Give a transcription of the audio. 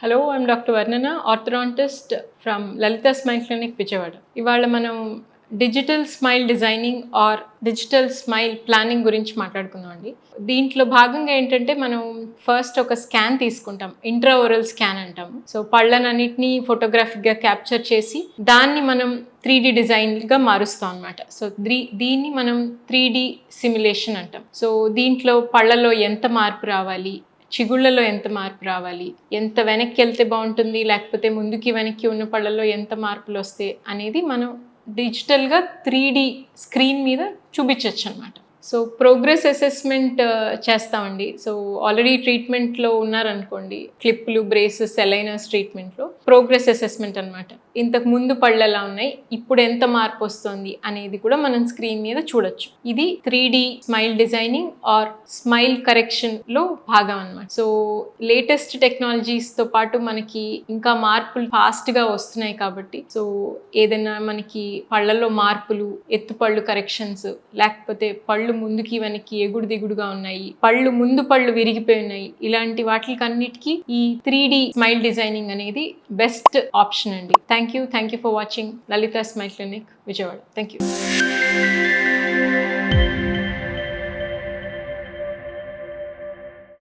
Hello, I'm doctor Varnana, orthodontist from Lalitha smile clinic Vijayawada. ఇవాళ మనం digital smile designing or digital smile planning గురించి మాట్లాడుకుందాం అండి. దీంట్లో భాగంగా ఏంటంటే మనం ఫస్ట్ ఒక స్కాన్ తీసుకుంటాం, ఇంట్రాఓరల్ స్కాన్ అంటాము. సో పళ్ళనన్నిటినీ ఫోటోగ్రాఫిక్గా క్యాప్చర్ చేసి దాన్ని మనం 3D డిజైన్గా మారుస్తాం అనమాట. సో దీన్ని మనం 3D సిమ్యులేషన్ అంటాం. సో దీంట్లో పళ్ళలో ఎంత మార్పు రావాలి, చిగుళ్ళలో ఎంత మార్పు రావాలి, ఎంత వెనక్కి వెళ్తే బాగుంటుంది, లేకపోతే ముందుకి వెనక్కి ఉన్న పళ్ళలో ఎంత మార్పులు వస్తాయి అనేది మనం డిజిటల్గా 3D స్క్రీన్ మీద చూపించవచ్చు అనమాట. సో ప్రోగ్రెస్ అసెస్మెంట్ చేస్తామండి. సో ఆల్రెడీ ట్రీట్మెంట్లో ఉన్నారనుకోండి, క్లిప్పులు, బ్రేసెస్, ఎలైనర్స్ ట్రీట్మెంట్లో ప్రోగ్రెస్ అసెస్మెంట్ అనమాట. ఇంతకు ముందు పళ్ళు ఎలా ఉన్నాయి, ఇప్పుడు ఎంత మార్పు వస్తుంది అనేది కూడా మనం స్క్రీన్ మీద చూడొచ్చు. ఇది 3D smile designing or smile కరెక్షన్లో భాగం అనమాట. సో లేటెస్ట్ టెక్నాలజీస్తో పాటు మనకి ఇంకా మార్పులు ఫాస్ట్గా వస్తున్నాయి కాబట్టి, సో ఏదైనా మనకి పళ్ళలో మార్పులు, ఎత్తుపళ్ళు కరెక్షన్స్, లేకపోతే పళ్ళు ముందుకి వెనక్కి ఎగుడు దిగుడుగా ఉన్నాయి, ముందు పళ్ళు విరిగిపోయి ఉన్నాయి, ఇలాంటి వాటికన్నిటికీ ఈ 3D స్మైల్ డిజైనింగ్ అనేది బెస్ట్ ఆప్షన్ అండి. Thank you for watching Lalitha smile clinic Vijayawada. Thank you.